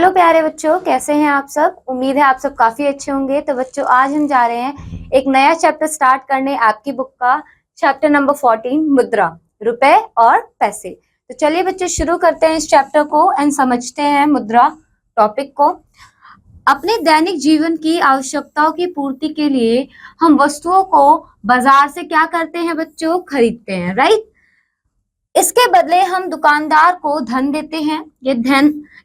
Hello प्यारे बच्चों, कैसे हैं आप सब। उम्मीद है आप सब काफी अच्छे होंगे। तो बच्चों, आज हम जा रहे हैं एक नया चैप्टर स्टार्ट करने, आपकी बुक का चैप्टर नंबर 14, मुद्रा, रुपए और पैसे। तो चलिए बच्चों, शुरू करते हैं इस चैप्टर को एंड समझते हैं मुद्रा टॉपिक को। अपने दैनिक जीवन की आवश्यकताओं की पूर्ति के लिए हम वस्तुओं को बाजार से क्या करते हैं बच्चों, खरीदते हैं, राइट। इसके बदले हम दुकानदार को धन देते हैं।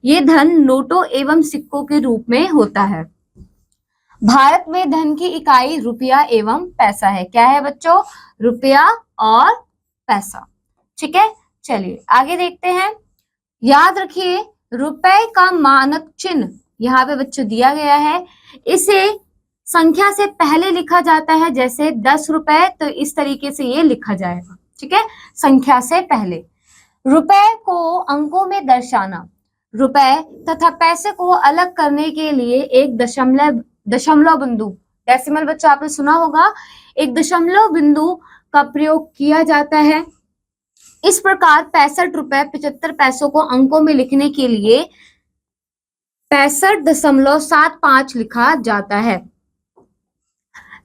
ये धन नोटों एवं सिक्कों के रूप में होता है। भारत में धन की इकाई रुपया एवं पैसा है। क्या है बच्चों? रुपया और पैसा। ठीक है, चलिए आगे देखते हैं। याद रखिए, रुपए का मानक चिन्ह यहाँ पे बच्चों दिया गया है। इसे संख्या से पहले लिखा जाता है, जैसे 10 रुपए, तो इस तरीके से ये लिखा जाएगा। ठीक है, संख्या से पहले। रुपए को अंकों में दर्शाना। रुपए तथा पैसे को अलग करने के लिए एक दशमलव बिंदु, डेसिमल बच्चों आपने सुना होगा, एक दशमलव बिंदु का प्रयोग किया जाता है। इस प्रकार 65 रुपए 75 पैसों को अंकों में लिखने के लिए 65.75 लिखा जाता है।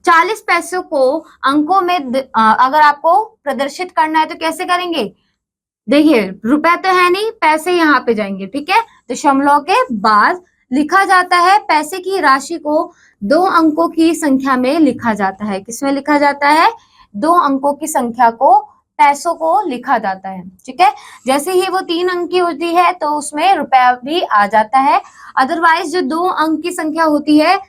40 पैसों को अंकों में अगर आपको प्रदर्शित करना है तो कैसे करेंगे? देखिए, रुपए तो है नहीं, पैसे यहाँ पे जाएंगे। ठीक है, दशमलव के बाद लिखा जाता है। पैसे की राशि को 2 अंकों की संख्या में लिखा जाता है। किसमें लिखा जाता है? 2 अंकों की संख्या को, पैसों को लिखा जाता है। ठीक है, जैसे ही वो 3 अंक की होती है तो उसमें रुपया भी आ जाता है। अदरवाइज जो 2 अंक की संख्या होती है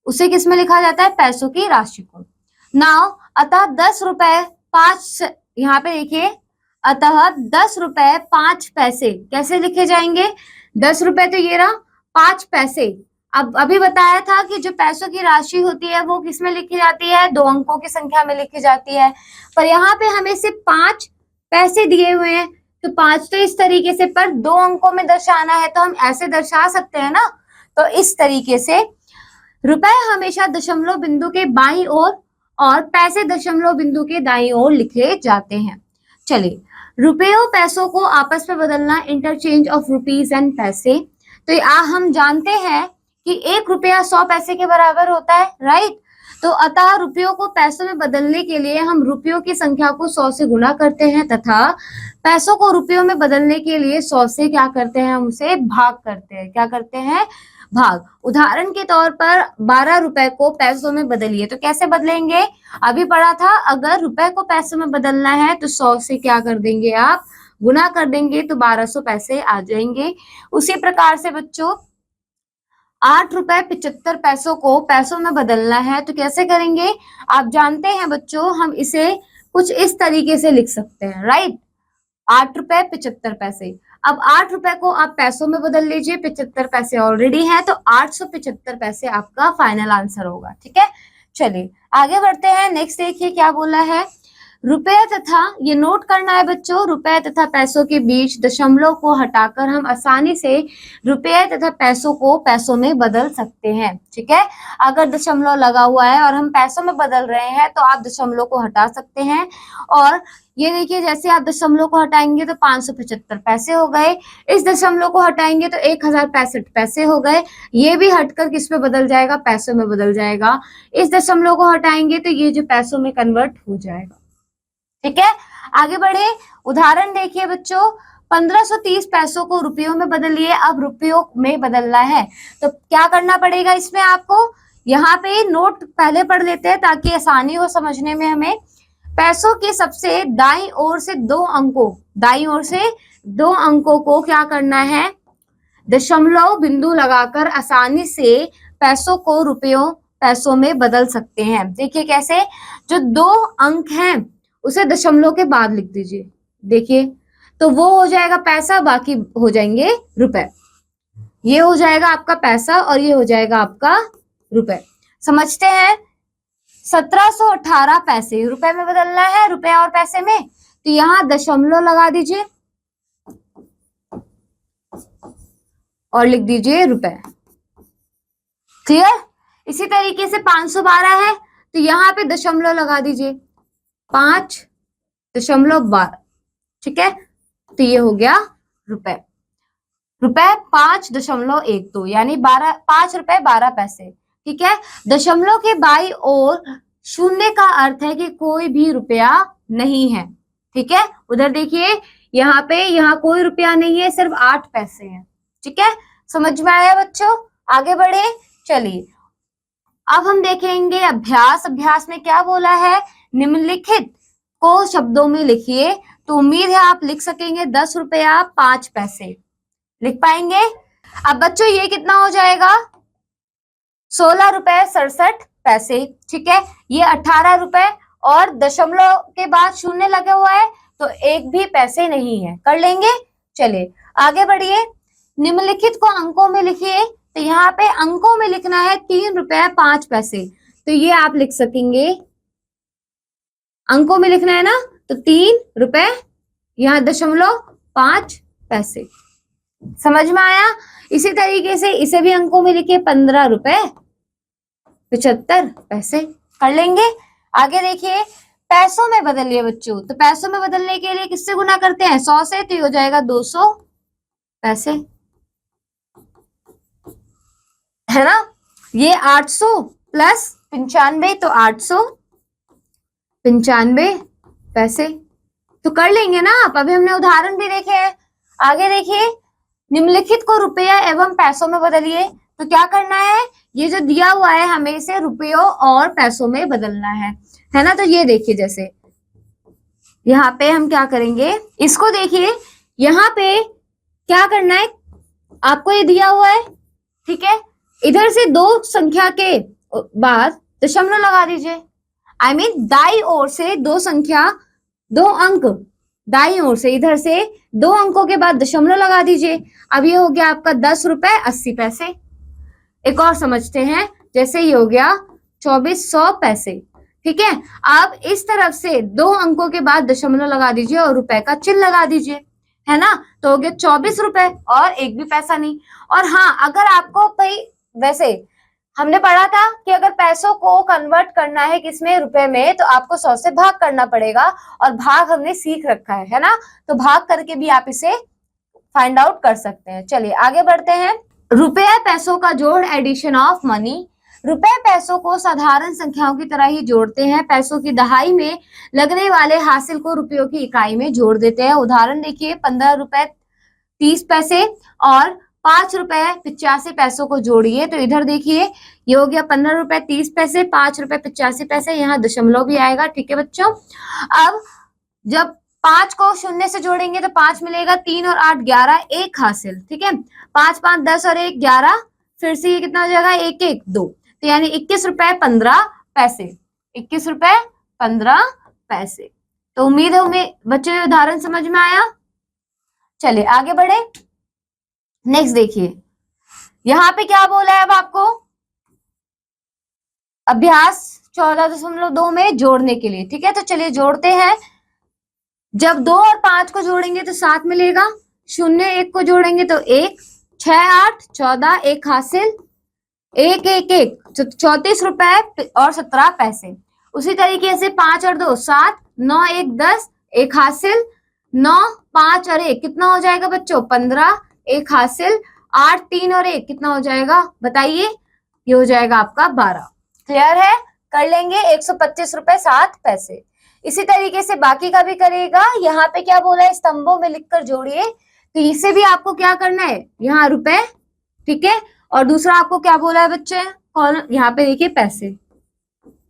उसे किसमें लिखा जाता है? पैसों की राशि को। नाउ अतः 10 रुपए 5, यहाँ पे देखिए, अतः 10 रुपए 5 पैसे कैसे लिखे जाएंगे? 10 रुपए तो ये रहा, 5 पैसे। अब अभी बताया था कि जो पैसों की राशि होती है वो किसमें लिखी जाती है? 2 अंकों की संख्या में लिखी जाती है। पर यहाँ पे हमें सिर्फ 5 पैसे दिए हुए हैं, तो 5 तो इस तरीके से, पर 2 अंकों में दर्शाना है तो हम ऐसे दर्शा सकते हैं ना। तो इस तरीके से रुपए हमेशा दशमलव बिंदु के बाईं ओर और पैसे दशमलव बिंदु के दाईं ओर लिखे जाते हैं। चलिए, रुपयों पैसों को आपस में बदलना, इंटरचेंज ऑफ रुपीज एंड पैसे। तो हम जानते हैं कि 1 रुपया 100 पैसे के बराबर होता है, राइट। तो अतः रुपयों को पैसों में बदलने के लिए हम रुपयों की संख्या को 100 से गुणा करते हैं तथा पैसों को रुपयों में बदलने के लिए 100 से क्या करते हैं? हम उसे भाग करते हैं। क्या करते हैं? भाग। उदाहरण के तौर पर 12 रुपए को पैसों में बदलिए, तो कैसे बदलेंगे? अभी पढ़ा था, अगर रुपए को पैसों में बदलना है तो 100 से क्या कर देंगे आप? गुना कर देंगे, तो 1200 पैसे आ जाएंगे। उसी प्रकार से बच्चों, 8 रुपए 75 पैसों को पैसों में बदलना है तो कैसे करेंगे? आप जानते हैं बच्चों, हम इसे कुछ इस तरीके से लिख सकते हैं, राइट। 8 रुपए 75 पैसे। अब 8 रुपए को आप पैसों में बदल लीजिए, 75 पैसे ऑलरेडी हैं, तो 875 पैसे आपका फाइनल आंसर होगा। ठीक है, चलिए आगे बढ़ते हैं। नेक्स्ट देखिए क्या बोला है। रुपया तथा, ये नोट करना है बच्चों, रुपए तथा पैसों के बीच दशमलव को हटाकर हम आसानी से रुपये तथा पैसों को पैसों में बदल सकते हैं। ठीक है, अगर दशमलव लगा हुआ है और हम पैसों में बदल रहे हैं तो आप दशमलव को हटा सकते हैं। और ये देखिए, जैसे आप दशमलव को हटाएंगे तो 575 पैसे हो गए, इस दशमलव को हटाएंगे तो 1065 पैसे हो गए। ये भी हटकर किस में बदल जाएगा? पैसों में बदल जाएगा। इस दशमलव को हटाएंगे तो ये जो पैसों में कन्वर्ट हो जाएगा। ठीक है, आगे बढ़े। उदाहरण देखिए बच्चों, 1530 पैसों को रुपयों में बदलिए। अब रुपयों में बदलना है तो क्या करना पड़ेगा इसमें आपको? यहाँ पे नोट पहले पढ़ लेते हैं ताकि आसानी हो समझने में हमें। पैसों के सबसे दाईं ओर से 2 अंकों, दाईं ओर से 2 अंकों को क्या करना है? दशमलव बिंदु लगाकर आसानी से पैसों को रुपयों पैसों में बदल सकते हैं। देखिए कैसे, जो 2 अंक हैं उसे दशमलव के बाद लिख दीजिए। देखिए, तो वो हो जाएगा पैसा, बाकी हो जाएंगे रुपए। ये हो जाएगा आपका पैसा और ये हो जाएगा आपका रुपए। समझते हैं। 1718 पैसे रुपए में बदलना है, रुपए और पैसे में, तो यहाँ दशमलव लगा दीजिए और लिख दीजिए रुपए। क्लियर? इसी तरीके से 512 है तो यहाँ पे दशमलव लगा दीजिए, 5.12। ठीक है, तो ये हो गया रुपए। रुपए 5.12 यानी 5 रुपए 12 पैसे। ठीक है, दशमलव के बाई और शून्य का अर्थ है कि कोई भी रुपया नहीं है। ठीक है, उधर देखिए यहाँ पे, यहाँ कोई रुपया नहीं है, सिर्फ 8 पैसे हैं। ठीक है, समझ में आया बच्चों? आगे बढ़े, चलिए अब हम देखेंगे अभ्यास। अभ्यास में क्या बोला है, निम्नलिखित को शब्दों में लिखिए। तो उम्मीद है आप लिख सकेंगे। 10 रुपया 5 पैसे लिख पाएंगे। अब बच्चों ये कितना हो जाएगा, 16 रुपए 67 पैसे। ठीक है, ये 18 रुपए और दशमलव के बाद शून्य लगे हुआ है तो एक भी पैसे नहीं है। कर लेंगे, चलिए आगे बढ़िए। निम्नलिखित को अंकों में लिखिए। तो यहाँ पे अंकों में लिखना है 3 रुपए 5 पैसे। तो ये आप लिख सकेंगे, अंकों में लिखना है ना, तो 3 रुपए, यहाँ दशमलव 5 पैसे। समझ में आया? इसी तरीके से इसे भी अंकों में लिखिए, 15 रुपए 75 पैसे। कर लेंगे, आगे देखिए पैसों में बदलिए बच्चों। तो पैसों में बदलने के लिए किससे गुना करते हैं, 100 से, तो ये हो जाएगा 200 पैसे, है ना। ये 800 प्लस 95, तो 895 पैसे। तो कर लेंगे ना आप, अभी हमने उदाहरण भी देखे हैं। आगे देखिए, निम्नलिखित को रुपया एवं पैसों में बदलिए। तो क्या करना है, ये जो दिया हुआ है हमें इसे रुपयों और पैसों में बदलना है ना। तो ये देखिए, जैसे यहाँ पे हम क्या करेंगे, इसको देखिए, यहाँ पे क्या करना है, आपको ये दिया हुआ है, ठीक है, इधर से 2 संख्या के बाद दशमलव लगा दीजिए। आई मीन दाई ओर से 2 संख्या, 2 अंक दाई ओर से, इधर से 2 अंकों के बाद दशमलव लगा दीजिए। अब ये हो गया आपका 10 रुपए 80 पैसे। एक और समझते हैं, जैसे ये हो गया 2400 पैसे। ठीक है, अब इस तरफ से 2 अंकों के बाद दशमलव लगा दीजिए और रुपए का चिन्ह लगा दीजिए, है ना। तो हो गया 24 रुपए और एक भी पैसा नहीं। और हाँ, अगर आपको भाई, वैसे हमने पढ़ा था कि अगर पैसों को कन्वर्ट करना है किसमें, रुपए में, तो आपको 100 से भाग करना पड़ेगा। और भाग हमने सीख रखा है ना, तो भाग करके भी आप इसे फाइंड आउट कर सकते हैं। चलिए आगे बढ़ते हैं। रुपया पैसों का जोड़, एडिशन ऑफ मनी। रुपए पैसों को साधारण संख्याओं की तरह ही जोड़ते हैं। पैसों की दहाई में लगने वाले हासिल को रुपयों की इकाई में जोड़ देते हैं। उदाहरण देखिए, 15 रुपए 30 पैसे और 5 रुपए 85 पैसों को जोड़िए। तो इधर देखिए, ये हो गया 15 रुपए 30 पैसे, 5 रुपए 85 पैसे, यहाँ दशमलव भी आएगा। ठीक है बच्चों, अब जब 5 को शून्य से जोड़ेंगे तो 5 मिलेगा, 3 और 8 11, 1 हासिल। ठीक है, 5 5 10 और 1 11, फिर से ये कितना हो जाएगा, 1 1 2, तो यानी 21 रुपए 15 पैसे। 21 रुपए 15 पैसे। तो उम्मीद है बच्चों ये उदाहरण समझ में आया। चलिए आगे बढ़े। नेक्स्ट देखिए, यहाँ पे क्या बोला है अब आपको, अभ्यास 14.2 में जोड़ने के लिए। ठीक है, तो चलिए जोड़ते हैं। जब 2 और 5 को जोड़ेंगे तो 7 मिलेगा, 0 1 को जोड़ेंगे तो 1, 6 8 14, 1 हासिल, 1 1 1, 34 रुपए और 17 पैसे। उसी तरीके से 5 और 2 7, 9 1 10, 1 हासिल, 9 5 और 1 कितना हो जाएगा बच्चों, 15, 1 हासिल, 8 3 और 1 कितना हो जाएगा बताइए, ये हो जाएगा आपका 12। क्लियर है? कर लेंगे, 125 रुपए 7 पैसे। इसी तरीके से बाकी का भी करेगा। यहाँ पे क्या बोला है, स्तंभों में लिखकर जोड़िए। तो इसे भी आपको क्या करना है, यहाँ रुपए, ठीक है, और दूसरा आपको क्या बोला है बच्चे, यहाँ पे देखिए पैसे।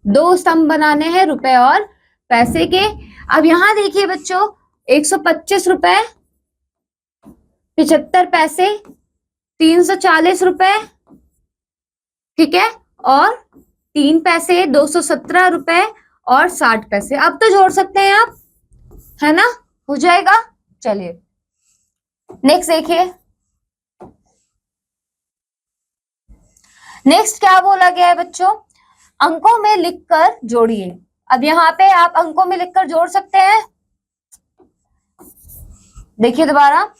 2 स्तंभ बनाने हैं रुपए और पैसे के। अब यहाँ देखिए बच्चों, 125 रुपए 75 पैसे, 340 रुपए, ठीक है, और 3 पैसे, 217 रुपए और 60 पैसे। अब तो जोड़ सकते हैं आप, है ना, हो जाएगा। चलिए नेक्स्ट देखिए, नेक्स्ट क्या बोला गया है बच्चों, अंकों में लिखकर जोड़िए। अब यहाँ पे आप अंकों में लिखकर जोड़ सकते हैं। देखिए दोबारा,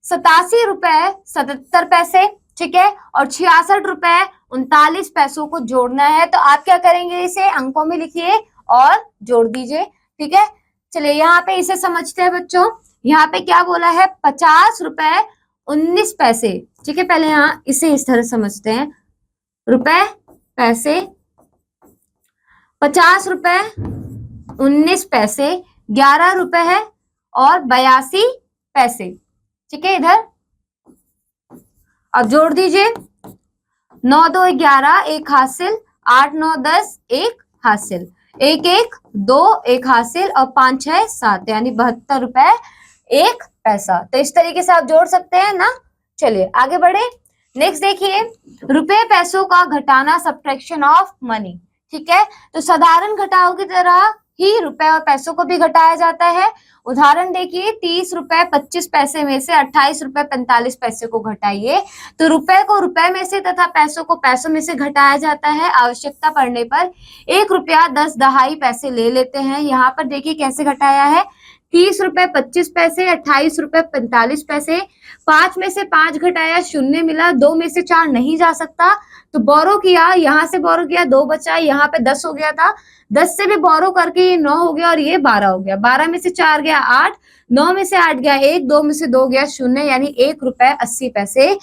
87 रुपए 77 पैसे, ठीक है, और 66 रुपए 39 पैसों को जोड़ना है। तो आप क्या करेंगे, इसे अंकों में लिखिए और जोड़ दीजिए। ठीक है, चलिए यहाँ पे इसे समझते हैं बच्चों। यहाँ पे क्या बोला है, 50 रुपए 19 पैसे। ठीक है, पहले यहाँ इसे इस तरह समझते हैं, रुपए पैसे 50 रुपए 19 पैसे 11 रुपए है और 82 पैसे। ठीक है, इधर अब जोड़ दीजिए, 9 2 11 एक हासिल, 8 9 10 एक हासिल, 1 1 2 एक हासिल और 5 6 7 यानी 72 रुपए 1 पैसा। तो इस तरीके से आप जोड़ सकते हैं ना। चलिए आगे बढ़े। नेक्स्ट देखिए, रुपए पैसों का घटाना, सब्ट्रैक्शन ऑफ मनी। ठीक है, तो साधारण घटाव की तरह ही रुपए और पैसों को भी घटाया जाता है। उदाहरण देखिए, 30 रुपए 25 पैसे में से 28 रुपए 45 पैसे को घटाइए। तो रुपए को रुपए में से तथा पैसों को पैसों में से घटाया जाता है। आवश्यकता पड़ने पर 1 रुपया 10 दहाई पैसे ले लेते हैं। यहाँ पर देखिए कैसे घटाया है, 30 रुपए 25 पैसे, 28 रुपए 45 पैसे, 5 में से 5 घटाया, शून्य मिला, 2 में से 4 नहीं जा सकता तो बोरो किया, यहाँ से बोरो किया, 2 बचा, यहाँ पे 10 हो गया था, 10 से भी बोरो करके ये 9 हो गया और ये 12 हो गया, 12 में से 4 गया 8, 9 में से 8 गया 1, 2 में से 2 गया 0 यानी 1 रुपए 80 पैसे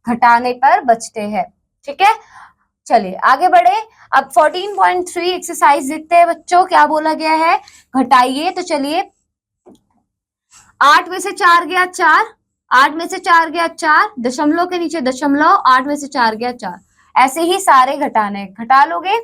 घटाने पर बचते हैं। ठीक है, चलिए आगे बढ़े। अब 14.3 एक्सरसाइज देखते हैं बच्चों, क्या बोला गया है, घटाइए। तो चलिए, 8 में से 4 गया 4, 8 में से 4 गया 4, दशमलव के नीचे दशमलव, 8 में से 4 गया 4, ऐसे ही सारे घटाने, घटा लोगे।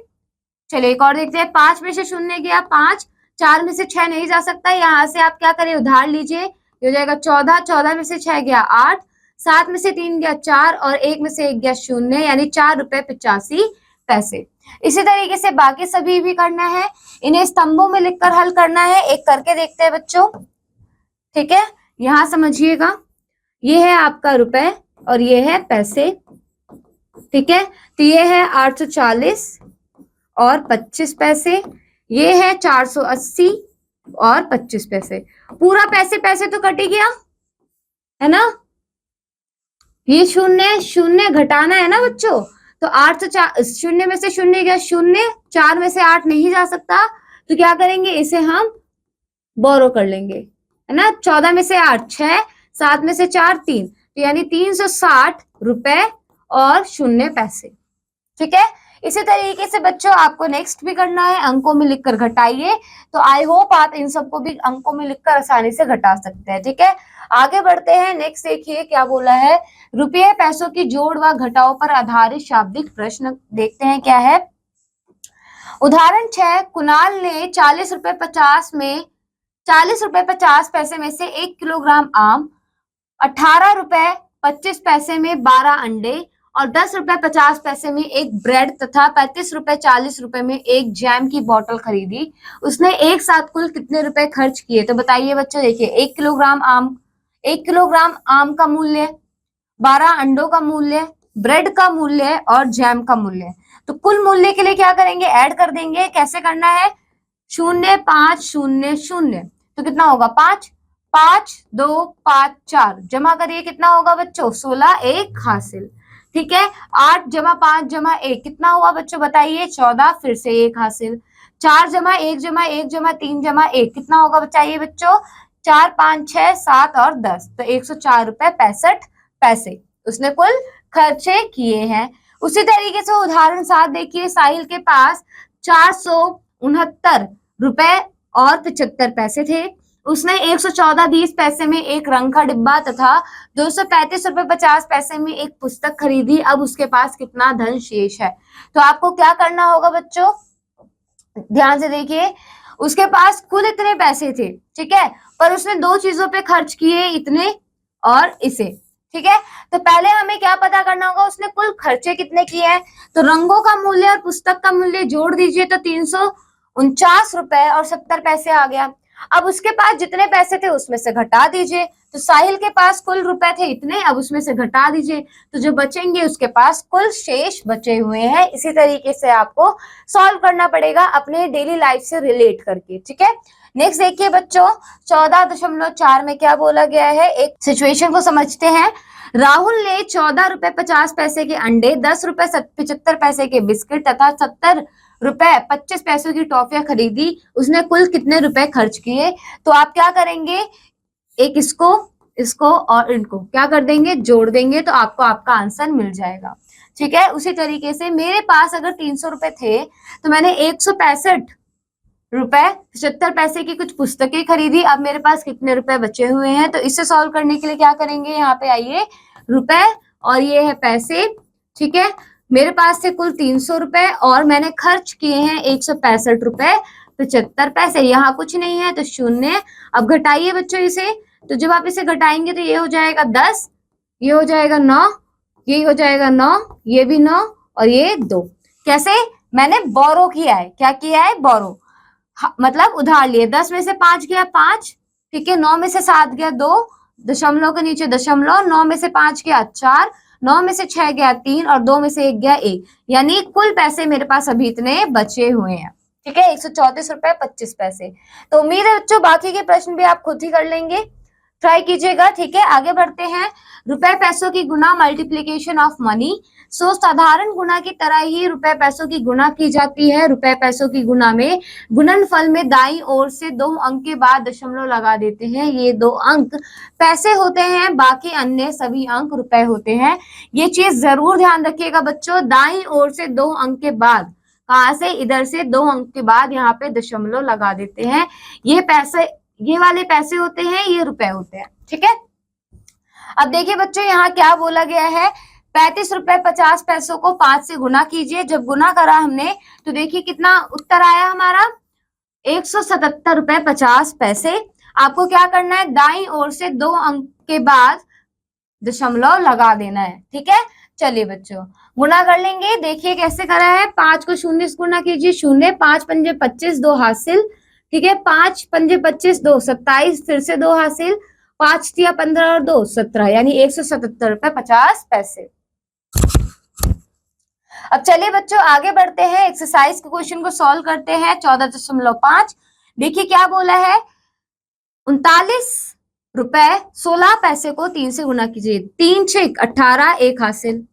चलिए एक और देखते हैं, 5 में से 0 गया 5, 4 में से 6 नहीं जा सकता, यहाँ से आप क्या करें, उधार लीजिए, ये हो जाएगा 14, 14 में से 6 गया 8, 7 में से 3 गया 4 और 1 में से 1 गया 0 यानी 4 रुपए 85 पैसे। इसी तरीके से बाकी सभी भी करना है, इन्हें स्तंभों में लिखकर हल करना है। एक करके देखते हैं बच्चों। ठीक है, यहां समझिएगा, ये है आपका रुपए और ये है पैसे। ठीक है, तो ये है 840 और 25 पैसे, ये है 480 और 25 पैसे। पूरा पैसे पैसे तो कट ही गया है ना, ये शून्य शून्य घटाना है ना बच्चों। तो 8 से 4, शून्य में से 0 गया 0, 4 में से 8 नहीं जा सकता तो क्या करेंगे, इसे हम बोरो कर लेंगे, है ना। 14 में से 8 6, 7 में से 4 3, तो यानी 360 रुपए और 0 पैसे। ठीक है, इसी तरीके से बच्चों आपको नेक्स्ट भी करना है, अंकों में लिखकर घटाइए। तो आई होप आप इन सबको भी अंकों में लिखकर आसानी से घटा सकते हैं। ठीक है, आगे बढ़ते हैं। नेक्स्ट देखिए क्या बोला है, रुपये पैसों की जोड़ व घटाओ पर आधारित शाब्दिक प्रश्न देखते हैं क्या है। उदाहरण 6, कुणाल ने 40 रुपए 50 पैसे में से 1 किलोग्राम आम, 18 रुपए 25 पैसे में 12 अंडे और 10 रुपए 50 पैसे में एक ब्रेड तथा 35 रुपए 40 रुपए में एक जैम की बोतल खरीदी। उसने एक साथ कुल कितने रुपए खर्च किए। तो बताइए बच्चों, देखिए 1 किलोग्राम आम का मूल्य, 12 अंडों का मूल्य, ब्रेड का मूल्य और जैम का मूल्य। तो कुल मूल्य के लिए क्या करेंगे, ऐड कर देंगे। कैसे करना है, 0 5 0 0, तो कितना होगा 5 5 2 5 4, जमा करिए कितना होगा बच्चों 16, 1 हासिल। ठीक है, 8 जमा 5 जमा 1 कितना हुआ बच्चों बताइए 14, फिर से 1 हासिल। 4 जमा 1 जमा 1 जमा 3 जमा 1 कितना होगा बताइए बच्चों 4 5 6 7 और 10, तो 104 रुपए 65 पैसे उसने कुल खर्चे किए हैं। उसी तरीके से उदाहरण 7 देखिए, साहिल के पास 469 रुपए और 75 पैसे थे। उसने 114.20 पैसे में एक रंग का डिब्बा तथा 235 रुपए 50 पैसे में एक पुस्तक खरीदी। अब उसके पास कितना धन शेष है। तो आपको क्या करना होगा बच्चों, ध्यान से देखिए, उसके पास कुल इतने पैसे थे, ठीक है, पर उसने 2 चीजों पे खर्च किए, इतने और इसे। ठीक है, तो पहले हमें क्या पता करना होगा, उसने कुल खर्चे कितने किए हैं। तो रंगों का मूल्य और पुस्तक का मूल्य जोड़ दीजिए तो 349 रुपए और 70 पैसे आ गया। अब उसके पास जितने पैसे थे उसमें से घटा दीजिए। तो साहिल के पास कुल रुपए थे इतने, अब उसमें से घटा दीजिए तो जो बचेंगे उसके पास कुल शेष बचे हुए हैं। इसी तरीके से आपको सॉल्व करना पड़ेगा अपने डेली लाइफ से रिलेट करके। ठीक है, नेक्स्ट देखिए बच्चों, 14.4 में क्या बोला गया है, एक सिचुएशन को समझते हैं। राहुल ने 14 रुपए 50 पैसे के अंडे, 10 रुपए 75 पैसे के बिस्किट तथा 70 रुपए 25 पैसों की टॉफियां खरीदी। उसने कुल कितने रुपए खर्च किए। तो आप क्या करेंगे, एक इसको इसको और इनको क्या कर देंगे, जोड़ देंगे, तो आपको आपका आंसर मिल जाएगा। ठीक है, उसी तरीके से मेरे पास अगर 300 रुपए थे तो मैंने 165 रुपए 75 पैसे की कुछ पुस्तकें खरीदी। अब मेरे पास कितने रुपए बचे हुए हैं, तो इसे सॉल्व करने के लिए क्या करेंगे, यहाँ पे आइए, रुपए और ये है पैसे। ठीक है, मेरे पास से कुल 300 रुपए और मैंने खर्च किए हैं 165 रुपए 75 पैसे। यहाँ कुछ नहीं है तो शून्य। अब घटाइए बच्चों इसे, तो जब आप इसे घटाएंगे तो ये हो जाएगा 10, ये हो जाएगा 9, ये हो जाएगा 9, ये भी 9 और ये 2। कैसे, मैंने बोरो किया है, क्या किया है, बोरो, मतलब उधार लिए। 10 में से 5 गया 5, ठीक है, 9 में से 7 गया 2, दशमलव के नीचे दशमलव, 9 में से 5 गया 4, 9 में से 6 गया 3 और 2 में से 1 गया 1, यानी कुल पैसे मेरे पास अभी इतने बचे हुए हैं। ठीक है, 134 रुपए 25 पैसे। तो उम्मीद है बच्चों बाकी के प्रश्न भी आप खुद ही कर लेंगे, ट्राई कीजिएगा। ठीक है, आगे बढ़ते हैं। रुपए पैसों की गुना, मल्टीप्लीकेशन ऑफ मनी। सो साधारण गुना की तरह ही रुपए पैसों की गुना की जाती है। रुपए पैसों की गुना में गुणनफल में दाईं ओर से 2 अंक के बाद दशमलव लगा देते हैं। ये 2 अंक पैसे होते हैं, बाकी अन्य सभी अंक रुपए होते हैं। ये चीज जरूर ध्यान रखिएगा बच्चों, दाईं ओर से 2 अंक के बाद, कहाँ से, इधर से 2 अंक के बाद यहाँ पे दशमलव लगा देते हैं। ये पैसे, ये वाले पैसे होते हैं, ये रुपए होते हैं। ठीक है, अब देखिए बच्चों यहाँ क्या बोला गया है, 35 रुपए 50 पैसों को 5 से गुना कीजिए। जब गुना करा हमने तो देखिए कितना उत्तर आया हमारा, 177 रुपए 50 पैसे। आपको क्या करना है, दाईं ओर से 2 अंक के बाद दशमलव लगा देना है। ठीक है, चलिए बच्चों गुना कर लेंगे, देखिए कैसे करा है। 5 को शून्य से गुना कीजिए, शून्य, 5 पंजे 25, 2 हासिल। ठीक है, 5 पंजे 25, 2 27, फिर से 2 हासिल, 5 तिया 15 और 2 17, यानी 177 रुपए 50 पैसे। अब चलिए बच्चों आगे बढ़ते हैं, एक्सरसाइज के क्वेश्चन को सॉल्व करते हैं। 14.5 देखिए क्या बोला है, 39 रुपए 16 पैसे को 3 से गुना कीजिए। 3 6 18, 1 हासिल,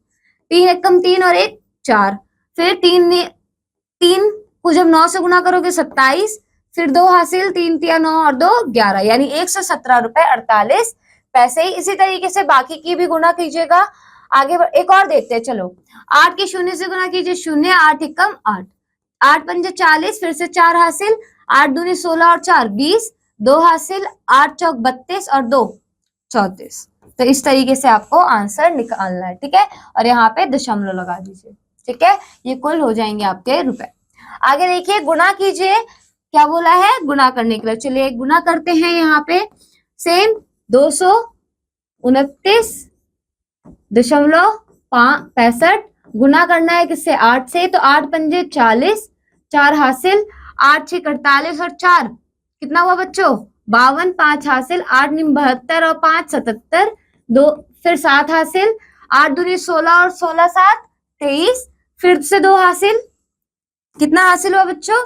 3 एकम 3 और 1 4, फिर 3 को जब 9 से गुना करोगे 27, फिर 2 हासिल, 3 तिया 9 और 2 11, यानी 117 रुपए 48 पैसे। इसी तरीके से बाकी की भी गुना कीजिएगा। आगे एक और देखते हैं, चलो 8 के शून्य से गुना कीजिए, शून्य, 8 एकम 8, 8 पंजे 40, फिर से 4 हासिल, 8 दूनी 16 और 4 20, 2 हासिल, 8 चौक 32 और 2 34। तो इस तरीके से आपको आंसर निकालना है। ठीक है, और यहाँ पे दशमलव लगा दीजिए। ठीक है, ये कुल हो जाएंगे आपके रुपए। आगे देखिए गुना कीजिए, क्या बोला है, गुना करने के लिए चलिए गुना करते हैं। यहाँ पे सेम 229.65 गुना करना है किससे, 8 से, तो 8 पंजे 40, 4 हासिल, 8 6 48 और 4 कितना हुआ बच्चों, 52, 5 हासिल, 8 निम 72 और 5 77, 2 फिर 7 हासिल, 8 दूनी 16 और 16 7 23, फिर से 2 हासिल, कितना हासिल हुआ बच्चों,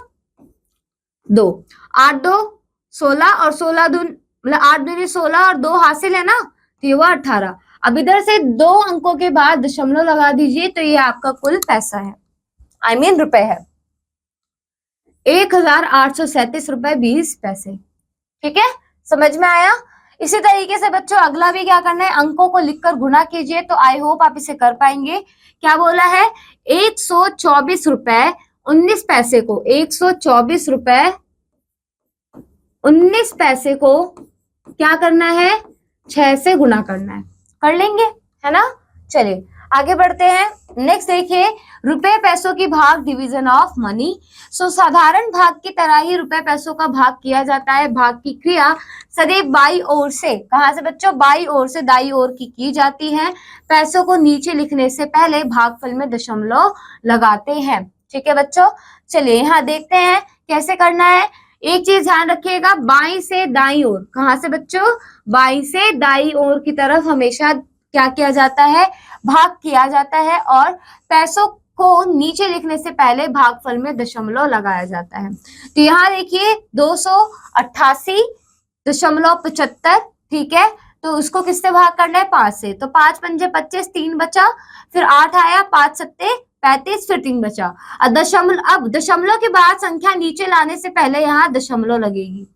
2, 8 2 16 और 16 दून मतलब 8 दूनी 16 और 2 हासिल है ना, तो ये हुआ 18। अब इधर से 2 अंकों के बाद दशमलव लगा दीजिए, तो ये आपका कुल पैसा है, I mean रुपए है, 1837 रुपए 20 पैसे। ठीक है, समझ में आया। इसी तरीके से बच्चों अगला भी क्या करना है, अंकों को लिखकर गुना कीजिए। तो आई होप आप इसे कर पाएंगे। क्या बोला है, 124 रुपए 19 पैसे को, 124 रुपए 19 पैसे को क्या करना है, 6 से गुना करना है। कर लेंगे, है ना। चलिए आगे बढ़ते हैं। नेक्स्ट देखिए, रुपए पैसों की भाग, डिवीजन ऑफ मनी। सो साधारण भाग की तरह ही रुपए पैसों का भाग किया जाता है। भाग की क्रिया सदैव बाई ओर से, कहां से बच्चों, बाई ओर से दाई ओर की जाती है। पैसों को नीचे लिखने से पहले भागफल में दशमलव लगाते हैं। ठीक है बच्चों, चलिए यहाँ देखते हैं कैसे करना है। एक चीज ध्यान रखिएगा, बाई से दाई ओर, कहां से बच्चों, बाई से दाई ओर की तरफ हमेशा क्या किया जाता है, भाग किया जाता है। और पैसों को नीचे लिखने से पहले भागफल में दशमलव लगाया जाता है। तो यहाँ देखिए 288.75, ठीक है, तो उसको किससे भाग करना है, 5 से। तो 5 पंजे 25, 3 बचा, फिर 8 आया, 5 सत्ते 35, फिर 3 बचा। अब दशमलव के बाद संख्या नीचे लाने से पहले यहाँ दशमलव लगेगी।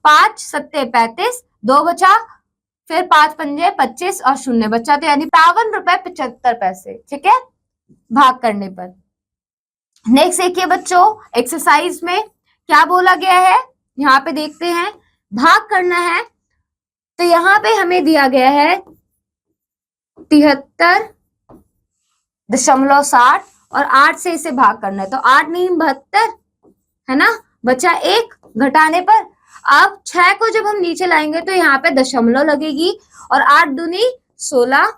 5 सत्ते 35, 2 बचा, फिर 5 पंजे 25 और शून्य बचा, तो यानी 52 रुपए 75 पैसे। ठीक है, भाग करने पर। नेक्स्ट देखिए बच्चों, एक्सरसाइज में क्या बोला गया है, यहाँ पे देखते हैं। भाग करना है तो यहाँ पे हमें दिया गया है 73.60 और 8 से इसे भाग करना है, तो 8 नहीं 72 है ना, बचा 1 घटाने पर। अब 6 को जब हम नीचे लाएंगे तो यहाँ पे दशमलव लगेगी और 8 दूनी 16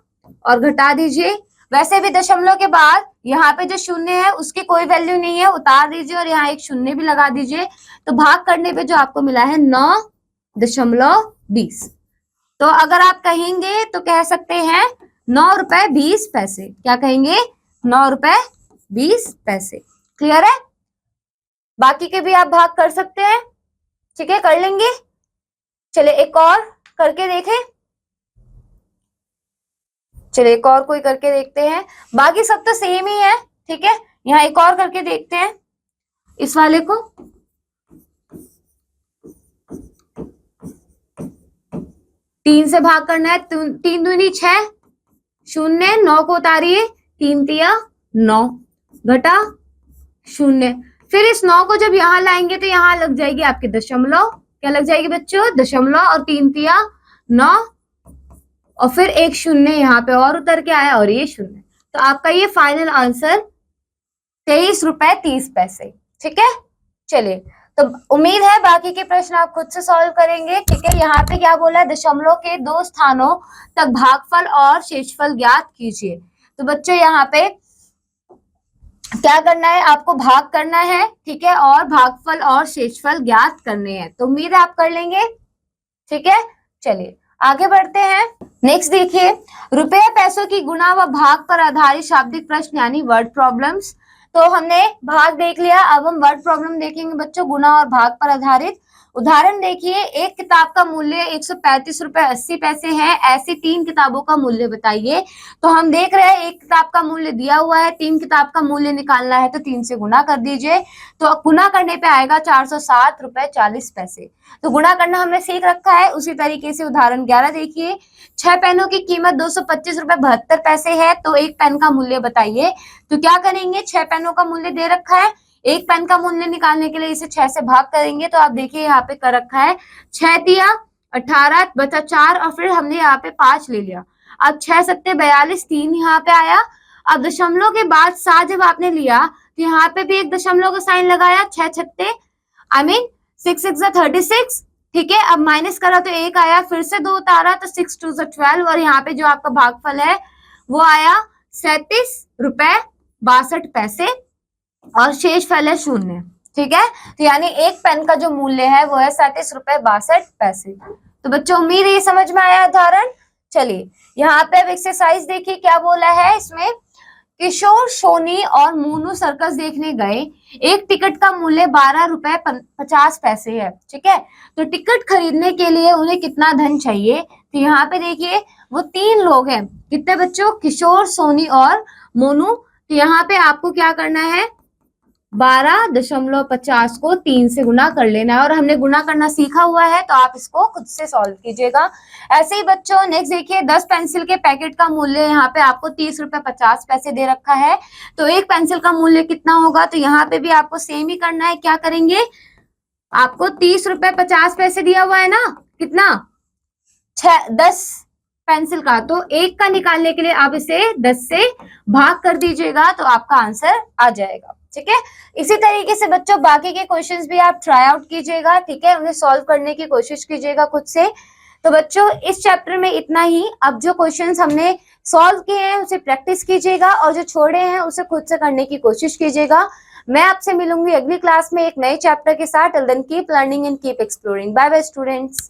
और घटा दीजिए। वैसे भी दशमलव के बाद यहाँ पे जो शून्य है उसकी कोई वैल्यू नहीं है, उतार दीजिए और यहाँ एक शून्य भी लगा दीजिए। तो भाग करने पे जो आपको मिला है 9.20। तो अगर आप कहेंगे तो कह सकते हैं 9 रुपए 20 पैसे। क्या कहेंगे, 9 रुपए 20 पैसे। क्लियर है, बाकी के भी आप भाग कर सकते हैं। ठीक है, कर लेंगे। चले एक और करके देखें, चलिए एक और कोई करके देखते हैं। बाकी सब तो सेम ही है। ठीक है, यहाँ एक और करके देखते हैं इस वाले को। 3 से भाग करना है, 3 दूनी 6, शून्य 9 को उतारिए, 3 तिया 9 घटा शून्य। फिर इस 9 को जब यहाँ लाएंगे तो यहाँ लग जाएगी आपकी दशमलव। क्या लग जाएगी बच्चों, दशमलव, और 3 तिया 9 और फिर एक शून्य यहाँ पे और उतर के आया और ये शून्य। तो आपका ये फाइनल आंसर 23 रुपए 30 पैसे। ठीक है, चलिए, तो उम्मीद है बाकी के प्रश्न आप खुद से सॉल्व करेंगे। ठीक है, यहाँ पे क्या बोला है, दशमलव के 2 स्थानों तक भागफल और शेषफल ज्ञात कीजिए। तो बच्चों यहाँ पे क्या करना है, आपको भाग करना है। ठीक है, और भागफल और शेषफल ज्ञात करने हैं। तो उम्मीद है आप कर लेंगे। ठीक है, चलिए आगे बढ़ते हैं। नेक्स्ट देखिए, रुपये पैसों की गुणा व भाग पर आधारित शाब्दिक प्रश्न यानी वर्ड प्रॉब्लम्स। तो हमने भाग देख लिया, अब हम वर्ड प्रॉब्लम देखेंगे बच्चों, गुणा और भाग पर आधारित। उदाहरण देखिए, एक किताब का मूल्य 135.80 रुपए है, ऐसी 3 किताबों का मूल्य बताइए। तो हम देख रहे हैं एक किताब का मूल्य दिया हुआ है, 3 किताब का मूल्य निकालना है तो 3 से गुना कर दीजिए। तो गुना करने पे आएगा 407.40 रुपए। तो गुणा करना हमने सीख रखा है। उसी तरीके से उदाहरण 11 देखिए, 6 पेनों की कीमत 225.72 रुपए है, तो एक पेन का मूल्य बताइए। तो क्या करेंगे, 6 पेनों का मूल्य दे रखा है, एक पेन का मूल्य निकालने के लिए इसे 6 से भाग करेंगे। तो आप देखिए यहाँ पे कर रखा है 6 तिया 18 बचा 4 और फिर हमने यहाँ पे 5 ले लिया। अब 6 सत्ते 42, 3 यहाँ पे आया। अब दशमलव के बाद 7 जब आपने लिया तो यहाँ पे भी एक दशमलव का साइन लगाया, 6 छत्ते 6 6 36। ठीक है, अब माइनस करा तो 1 आया, फिर से 2 उतारा तो 6 2 12 और यहाँ पे जो आपका भागफल है वो आया 37.62 रुपए और शेष फल है 0। ठीक है, तो यानी एक पेन का जो मूल्य है वो है 37.62 रुपए। तो बच्चों उम्मीद है ये समझ में आया उदाहरण। चलिए यहाँ पे अब एक्सरसाइज देखिए क्या बोला है इसमें। किशोर, सोनी और मोनू सर्कस देखने गए। एक टिकट का मूल्य 12.50 रुपए है। ठीक है, तो टिकट खरीदने के लिए उन्हें कितना धन चाहिए। तो यहाँ पे देखिए वो 3 लोग हैं। कितने बच्चों, किशोर, सोनी और मोनू। तो यहाँ पे आपको क्या करना है, 12.50 को 3 से गुना कर लेना है और हमने गुना करना सीखा हुआ है, तो आप इसको खुद से सॉल्व कीजिएगा। ऐसे ही बच्चों नेक्स्ट देखिए, 10 पेंसिल के पैकेट का मूल्य यहाँ पे आपको 30.50 रुपए दे रखा है। तो एक पेंसिल का मूल्य कितना होगा, तो यहाँ पे भी आपको सेम ही करना है। क्या करेंगे, आपको 30.50 रुपए दिया हुआ है ना, कितना 10 पेंसिल का, तो एक का निकालने के लिए आप इसे 10 से भाग कर दीजिएगा तो आपका आंसर आ जाएगा। ठीक है, इसी तरीके से बच्चों बाकी के क्वेश्चंस भी आप ट्राई आउट कीजिएगा। ठीक है, उन्हें सॉल्व करने की कोशिश कीजिएगा खुद से। तो बच्चों इस चैप्टर में इतना ही। अब जो क्वेश्चंस हमने सॉल्व किए हैं उसे प्रैक्टिस कीजिएगा और जो छोड़े हैं उसे खुद से करने की कोशिश कीजिएगा। मैं आपसे मिलूंगी अगली क्लास में एक नए चैप्टर के साथ। Till then keep learning and keep exploring. Bye bye students.